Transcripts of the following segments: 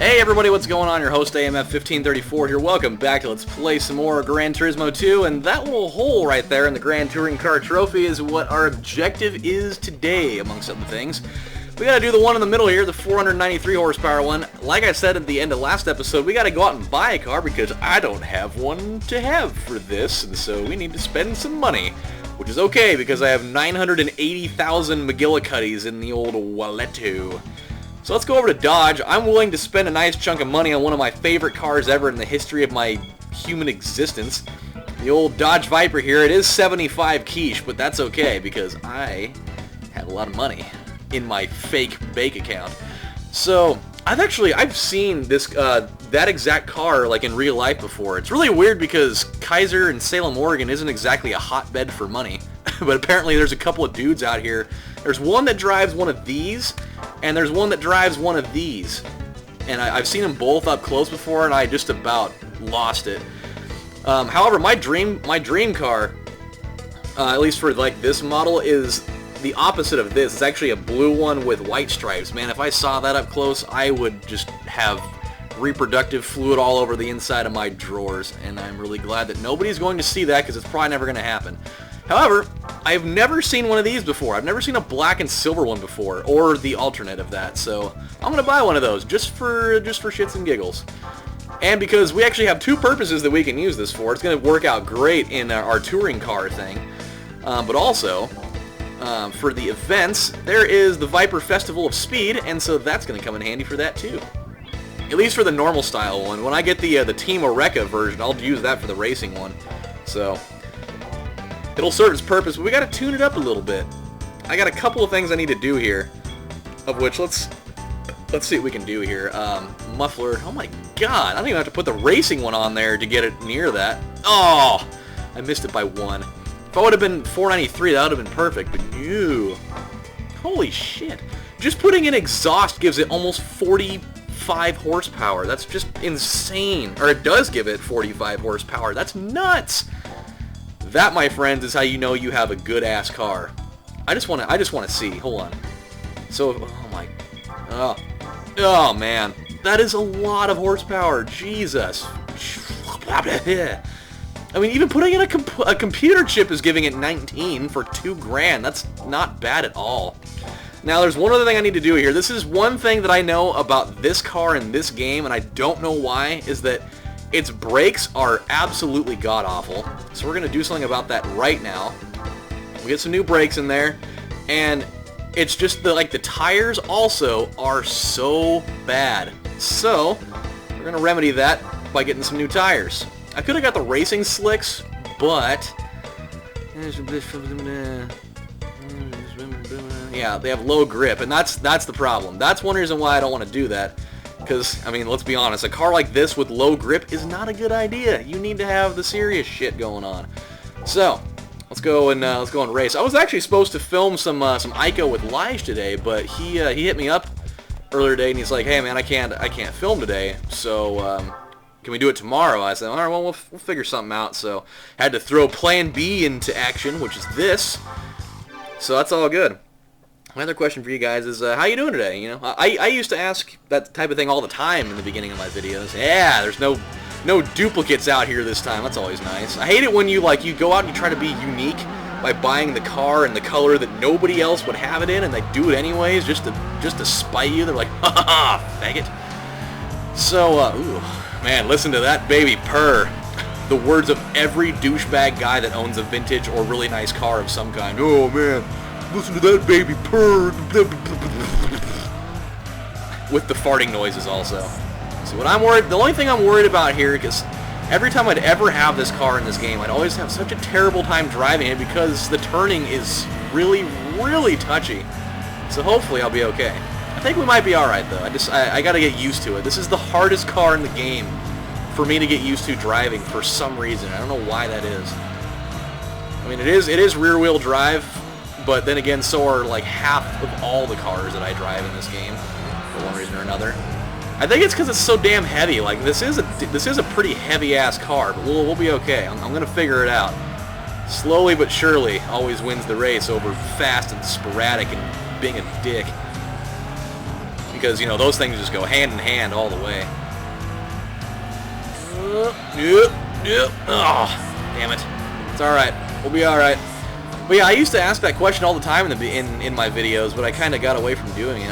Hey everybody, what's going on? Your host AMF1534 here. Welcome back to Let's Play some more Gran Turismo 2, and that little hole right there in the Grand Touring Car Trophy is what our objective is today, amongst other things. We gotta do the one in the middle here, the 493 horsepower one. Like I said at the end of last episode, we gotta go out and buy a car because I don't have one to have for this, and so we need to spend some money. Which is okay, because I have 980,000 McGillicuddies in the old walletto. So let's go over to Dodge. I'm willing to spend a nice chunk of money on one of my favorite cars ever in the history of my human existence. The old Dodge Viper here. It is 75 quiche, but that's okay because I have a lot of money in my fake bank account. So I've seen this that exact car like in real life before. It's really weird because Kaiser in Salem, Oregon isn't exactly a hotbed for money. But apparently there's a couple of dudes out here. There's one that drives one of these, and there's one that drives one of these. And I've seen them both up close before, and I just about lost it. However, my dream car, at least for like this model, is the opposite of this. It's actually a blue one with white stripes. Man, if I saw that up close, I would just have reproductive fluid all over the inside of my drawers. And I'm really glad that nobody's going to see that because it's probably never going to happen. However, I've never seen one of these before. I've never seen a black and silver one before, or the alternate of that. So I'm gonna buy one of those just for shits and giggles. And because we actually have two purposes that we can use this for, it's gonna work out great in our touring car thing. But also, for the events, there is the Viper Festival of Speed, and so that's gonna come in handy for that too. At least for the normal style one. When I get the Team Oreca version, I'll use that for the racing one. So it'll serve its purpose, but we gotta tune it up a little bit. I got a couple of things I need to do here, of which let's see what we can do here. Muffler. Oh my god, I don't even have to put the racing one on there to get it near that. Oh, I missed it by one. If I would have been 493, that would have been perfect, but no. Holy shit. Just putting in exhaust gives it almost 45 horsepower. That's just insane. Or it does give it 45 horsepower. That's nuts. That, my friends, is how you know you have a good-ass car. I just want to see. Hold on. So, oh man, that is a lot of horsepower. Jesus. I mean, even putting in a computer chip is giving it 19 for $2,000. That's not bad at all. Now, there's one other thing I need to do here. This is one thing that I know about this car in this game, and I don't know why, is that its brakes are absolutely god-awful. So we're going to do something about that right now. We get some new brakes in there, and it's just the tires also are so bad. So we're going to remedy that by getting some new tires. I could have got the racing slicks, but yeah, they have low grip, and that's the problem. That's one reason why I don't want to do that. Because, I mean, let's be honest, a car like this with low grip is not a good idea. You need to have the serious shit going on. So, let's go and race. I was actually supposed to film some Ico with Lige today, but he hit me up earlier today and he's like, "Hey man, I can't film today. So, can we do it tomorrow?" I said, "All right, well we'll figure something out." So, had to throw Plan B into action, which is this. So that's all good. My other question for you guys is, how you doing today? You know, I used to ask that type of thing all the time in the beginning of my videos. Yeah, there's no duplicates out here this time. That's always nice. I hate it when you go out and you try to be unique by buying the car in the color that nobody else would have it in, and they do it anyways just to spite you. They're like, ha ha ha, faggot. So, ooh, man, listen to that baby purr. The words of every douchebag guy that owns a vintage or really nice car of some kind. Oh man. Listen to that baby purr. With the farting noises also. So the only thing I'm worried about here, because every time I'd ever have this car in this game, I'd always have such a terrible time driving it because the turning is really, really touchy. So hopefully I'll be okay. I think we might be alright though. I gotta get used to it. This is the hardest car in the game for me to get used to driving for some reason. I don't know why that is. I mean, it is rear wheel drive. But then again, so are like half of all the cars that I drive in this game, for one reason or another. I think it's because it's so damn heavy. Like this is a pretty heavy ass car, but we'll be okay. I'm gonna figure it out. Slowly but surely, always wins the race over fast and sporadic and being a dick. because, you know, those things just go hand in hand all the way. Yep. Oh, damn it. It's alright. We'll be alright. But yeah, I used to ask that question all the time in my videos, but I kind of got away from doing it.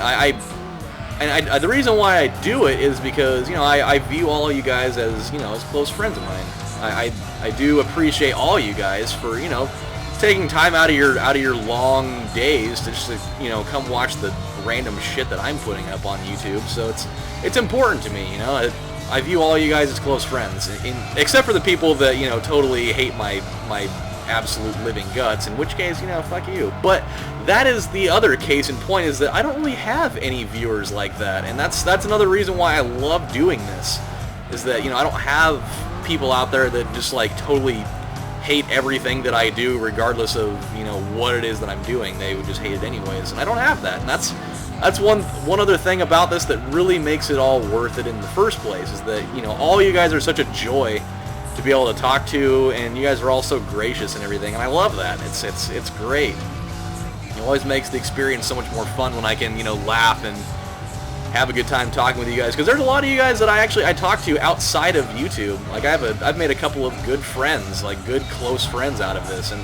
The reason why I do it is because, you know, I view all of you guys as, you know, as close friends of mine. I do appreciate all you guys for, you know, taking time out of your long days to just, you know, come watch the random shit that I'm putting up on YouTube. So it's important to me, you know. I view all you guys as close friends, except for the people that, you know, totally hate my absolute living guts, in which case, you know, fuck you. But that is the other case in point, is that I don't really have any viewers like that, and that's another reason why I love doing this, is that, you know, I don't have people out there that just, like, totally hate everything that I do, regardless of, you know, what it is that I'm doing. They would just hate it anyways, and I don't have that, and that's one other thing about this that really makes it all worth it in the first place, is that, you know, all you guys are such a joy to be able to talk to, and you guys are all so gracious and everything, and I love that. It's great. It always makes the experience so much more fun when I can, you know, laugh and have a good time talking with you guys, because there's a lot of you guys that I talk to outside of YouTube. Like, I've made a couple of good friends, like good close friends out of this, and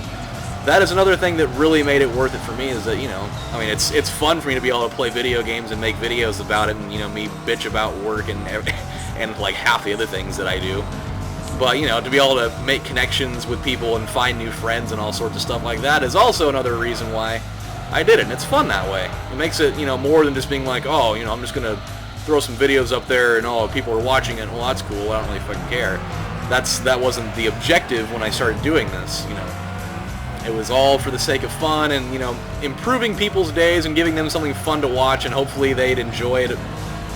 that is another thing that really made it worth it for me, is that, you know, I mean, it's fun for me to be able to play video games and make videos about it, and, you know, me bitch about work and like half the other things that I do. But, you know, to be able to make connections with people and find new friends and all sorts of stuff like that is also another reason why I did it. And it's fun that way. It makes it, you know, more than just being like, oh, you know, I'm just going to throw some videos up there and, oh, people are watching it. Well, that's cool. I don't really fucking care. That wasn't the objective when I started doing this, you know. It was all for the sake of fun and, you know, improving people's days and giving them something fun to watch, and hopefully they'd enjoy it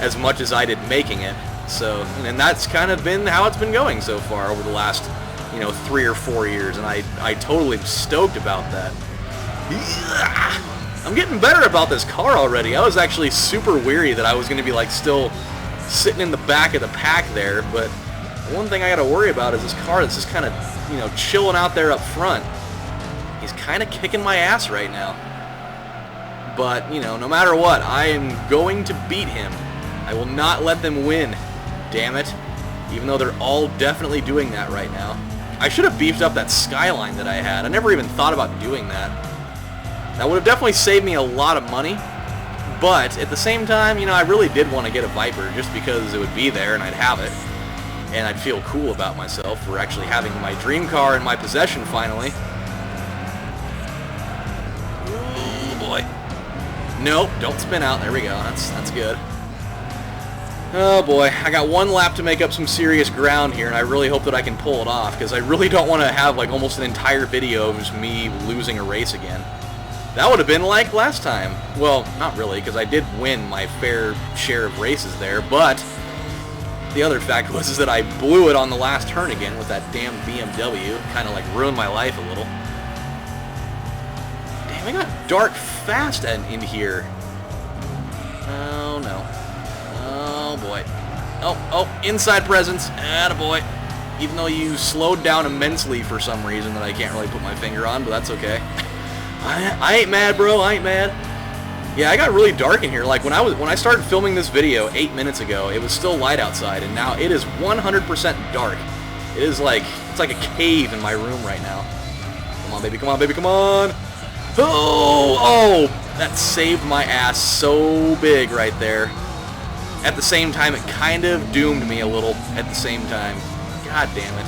as much as I did making it. So, and that's kind of been how it's been going so far over the last, you know, 3 or 4 years, and I totally am stoked about that. I'm getting better about this car already. I was actually super weary that I was going to be, like, still sitting in the back of the pack there, but one thing I got to worry about is this car that's just kind of, you know, chilling out there up front. He's kind of kicking my ass right now. But, you know, no matter what, I am going to beat him. I will not let them win. Damn it. Even though they're all definitely doing that right now. I should have beefed up that Skyline that I had. I never even thought about doing that. That would have definitely saved me a lot of money. But at the same time, you know, I really did want to get a Viper just because it would be there and I'd have it. And I'd feel cool about myself for actually having my dream car in my possession finally. Oh boy. Nope, don't spin out. There we go. That's good. Oh boy, I got one lap to make up some serious ground here, and I really hope that I can pull it off, because I really don't want to have like almost an entire video of just me losing a race again. That would have been like last time. Well, not really, because I did win my fair share of races there, but the other fact was that I blew it on the last turn again with that damn BMW. Kind of like ruined my life a little. Damn, I got dark fast in here. Oh no. Oh boy. Oh, inside presence. Attaboy. Even though you slowed down immensely for some reason that I can't really put my finger on, but that's okay. I ain't mad, bro. I ain't mad. Yeah, I got really dark in here. Like when I started filming this video 8 minutes ago, it was still light outside, and now it is 100% dark. It is like, it's like a cave in my room right now. Come on, baby. Come on, baby. Come on. Oh, that saved my ass so big right there. At the same time, it kind of doomed me a little at the same time. God damn it.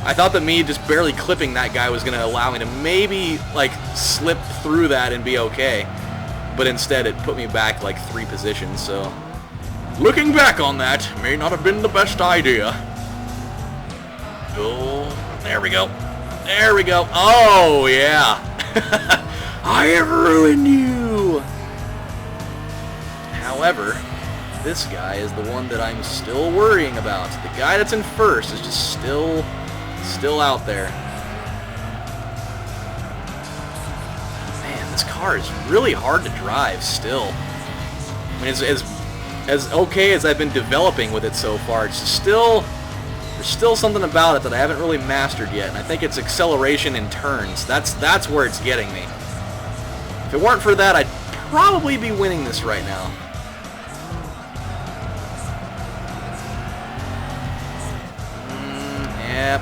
I thought that me just barely clipping that guy was going to allow me to maybe, like, slip through that and be okay. But instead, it put me back, like, 3 positions, so... Looking back on that, may not have been the best idea. Oh, there we go. There we go. Oh, yeah. I have ruined you. However... this guy is the one that I'm still worrying about. The guy that's in first is just still out there. Man, this car is really hard to drive still. I mean, as okay as I've been developing with it so far, it's still, there's still something about it that I haven't really mastered yet, and I think it's acceleration in turns. That's where it's getting me. If it weren't for that, I'd probably be winning this right now. Yep.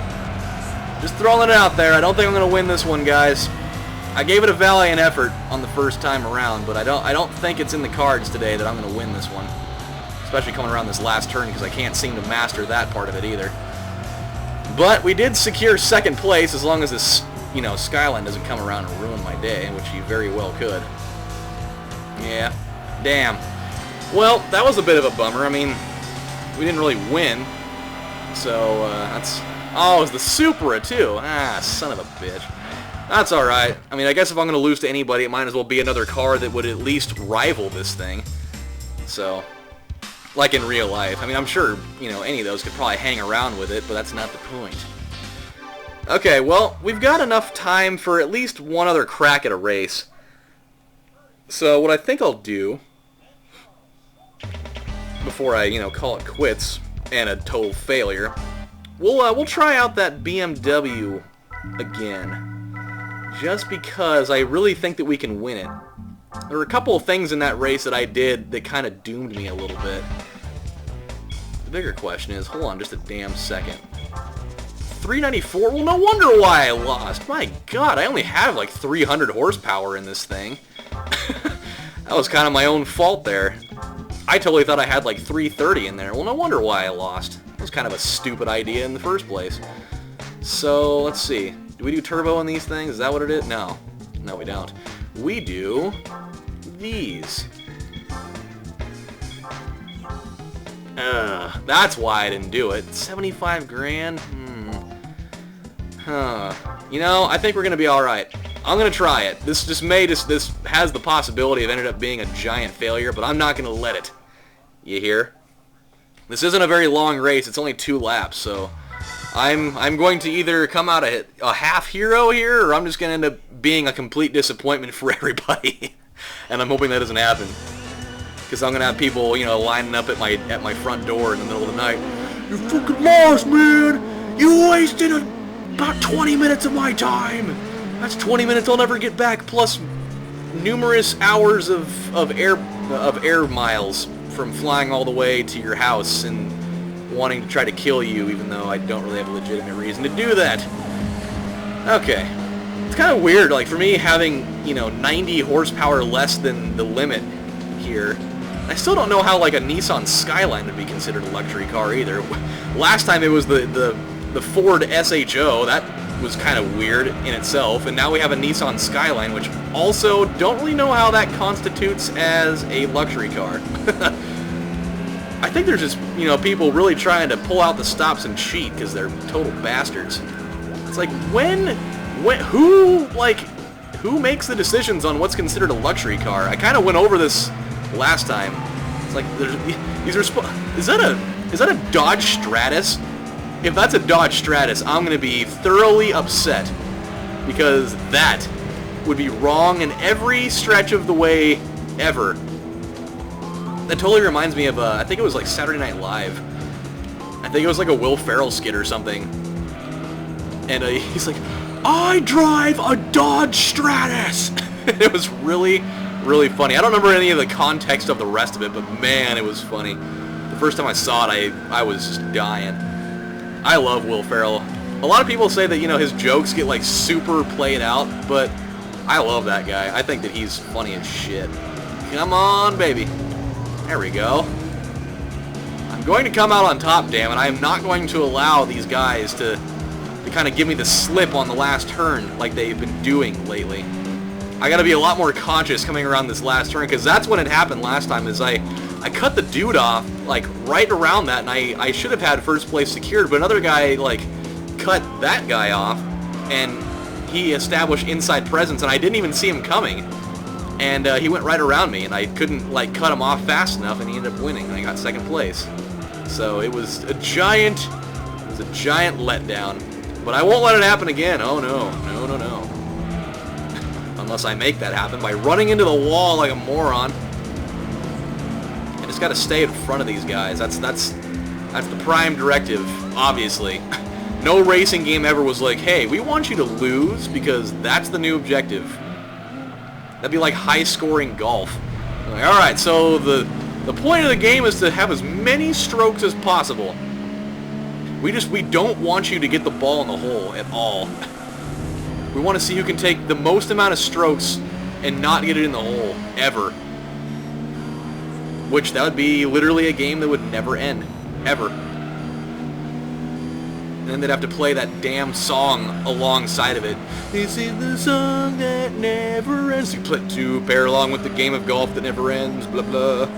Just throwing it out there. I don't think I'm going to win this one, guys. I gave it a valiant effort on the first time around, but I don't think it's in the cards today that I'm going to win this one. Especially coming around this last turn, because I can't seem to master that part of it either. But we did secure second place, as long as this, you know, Skyline doesn't come around and ruin my day, which he very well could. Yeah. Damn. Well, that was a bit of a bummer. I mean, we didn't really win. So, that's... Oh, it was the Supra, too. Ah, son of a bitch. That's alright. I mean, I guess if I'm going to lose to anybody, it might as well be another car that would at least rival this thing. So, like in real life. I mean, I'm sure, you know, any of those could probably hang around with it, but that's not the point. Okay, well, we've got enough time for at least one other crack at a race. So, what I think I'll do, before I, you know, call it quits and a total failure, we'll try out that BMW again. Just because I really think that we can win it. There were a couple of things in that race that I did that kind of doomed me a little bit. The bigger question is, hold on just a damn second. 394? Well, no wonder why I lost. My god, I only have like 300 horsepower in this thing. That was kind of my own fault there. I totally thought I had like 330 in there. Well, no wonder why I lost. It was kind of a stupid idea in the first place. So, let's see. Do we do turbo in these things? Is that what it is? No. No, we don't. We do these. That's why I didn't do it. 75 grand? Huh. You know, I think we're going to be alright. I'm going to try it. This has the possibility of ended up being a giant failure, but I'm not going to let it. You hear? This isn't a very long race. It's only 2 laps, so I'm going to either come out a half hero here, or I'm just going to end up being a complete disappointment for everybody. And I'm hoping that doesn't happen. Because I'm going to have people, you know, lining up at my front door in the middle of the night. You fucking lost, man! You wasted about 20 minutes of my time! That's 20 minutes I'll never get back, plus numerous hours of air miles from flying all the way to your house and wanting to try to kill you, even though I don't really have a legitimate reason to do that. Okay. It's kind of weird, like, for me having, you know, 90 horsepower less than the limit here. I still don't know how, like, a Nissan Skyline would be considered a luxury car either. Last time it was the Ford SHO. That was kind of weird in itself, and now we have a Nissan Skyline, which also don't really know how that constitutes as a luxury car. I think there's just, you know, people really trying to pull out the stops and cheat because they're total bastards. It's like, who makes the decisions on what's considered a luxury car? I kind of went over this last time. It's like, is that a Dodge Stratus? If that's a Dodge Stratus, I'm going to be thoroughly upset, because that would be wrong in every stretch of the way ever. That totally reminds me of, I think it was like Saturday Night Live. I think it was like a Will Ferrell skit or something. And he's like, I drive a Dodge Stratus! It was really, really funny. I don't remember any of the context of the rest of it, but man, it was funny. The first time I saw it, I was just dying. I love Will Ferrell. A lot of people say that, you know, his jokes get like super played out, but I love that guy. I think that he's funny as shit. Come on, baby. There we go. I'm going to come out on top, damn it. I am not going to allow these guys to kind of give me the slip on the last turn like they've been doing lately. I gotta be a lot more conscious coming around this last turn, because that's when it happened last time, is I cut the dude off, like, right around that, and I should have had first place secured, but another guy, like, cut that guy off, and he established inside presence, and I didn't even see him coming. And he went right around me, and I couldn't, like, cut him off fast enough, and he ended up winning, and I got second place. So it was a giant letdown. But I won't let it happen again. Oh, no. No, no, no. Unless I make that happen by running into the wall like a moron. I just got to stay in front of these guys. That's the prime directive, obviously. No racing game ever was like, hey, we want you to lose because that's the new objective. That'd be like high-scoring golf. Like, alright, so the point of the game is to have as many strokes as possible. We don't want you to get the ball in the hole at all. We want to see who can take the most amount of strokes and not get it in the hole, ever. Which, that would be literally a game that would never end. Ever. And then they'd have to play that damn song alongside of it. This is the song that never ends. To pair along with the game of golf that never ends, blah blah.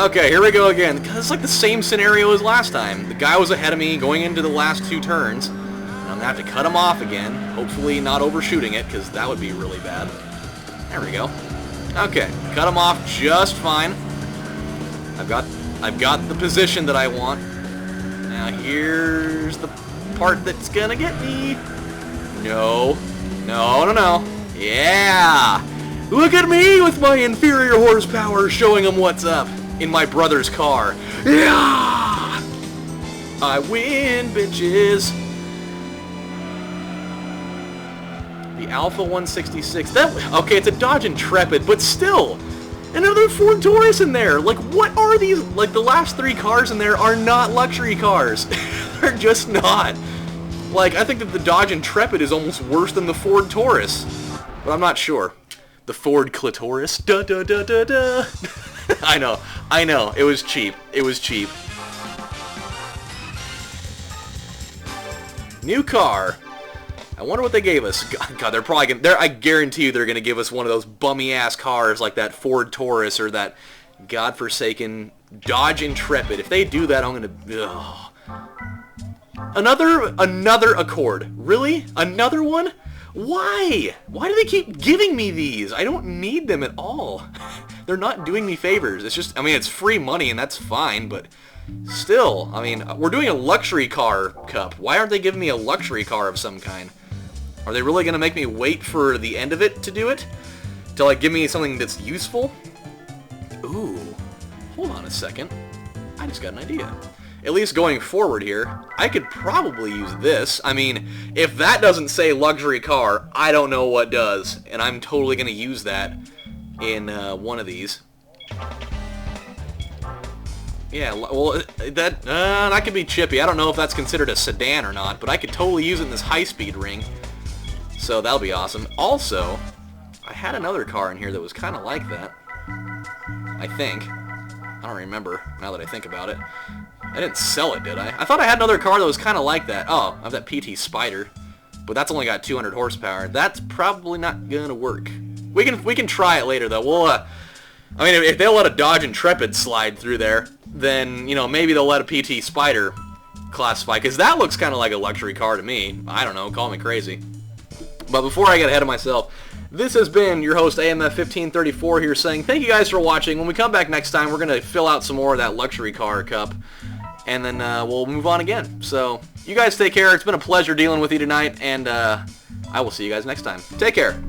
Okay, here we go again. It's like the same scenario as last time. The guy was ahead of me going into the last 2 turns. And I'm going to have to cut him off again. Hopefully not overshooting it, because that would be really bad. There we go. Okay, cut him off just fine. I've got the position that I want. Now here's the part that's gonna get me. No. No, no, no. Yeah! Look at me with my inferior horsepower showing them what's up in my brother's car. Yeah! I win, bitches. The Alpha 166. Okay, it's a Dodge Intrepid, but still. Another Ford Taurus in there. Like, what are these? Like, the last 3 cars in there are not luxury cars. They're just not. Like, I think that the Dodge Intrepid is almost worse than the Ford Taurus. But I'm not sure. The Ford Clitoris. Da da da da da. I know. It was cheap. It was cheap. New car. I wonder what they gave us. God, they're probably gonna. I guarantee you they're gonna give us one of those bummy ass cars like that Ford Taurus or that godforsaken Dodge Intrepid. If they do that, I'm gonna. Ugh. Another Accord. Really? Another one? Why? Why do they keep giving me these? I don't need them at all. They're not doing me favors. It's just, I mean, it's free money and that's fine, but still, I mean, we're doing a luxury car cup. Why aren't they giving me a luxury car of some kind? Are they really going to make me wait for the end of it to do it? To, like, give me something that's useful? Ooh. Hold on a second. I just got an idea. At least going forward here, I could probably use this. I mean, if that doesn't say luxury car, I don't know what does. And I'm totally going to use that in one of these. Yeah, well, that could be chippy. I don't know if that's considered a sedan or not, but I could totally use it in this high-speed ring. So that'll be awesome. Also, I had another car in here that was kind of like that. I think. I don't remember, now that I think about it. I didn't sell it, did I? I thought I had another car that was kind of like that. Oh, I have that PT Spider. But that's only got 200 horsepower. That's probably not gonna work. We can try it later, though. We'll, I mean, if they'll let a Dodge Intrepid slide through there, then, you know, maybe they'll let a PT Spider classify. Because that looks kind of like a luxury car to me. I don't know, call me crazy. But before I get ahead of myself, this has been your host, AMF1534, here saying thank you guys for watching. When we come back next time, we're going to fill out some more of that luxury car cup, and then we'll move on again. So, you guys take care. It's been a pleasure dealing with you tonight, and I will see you guys next time. Take care.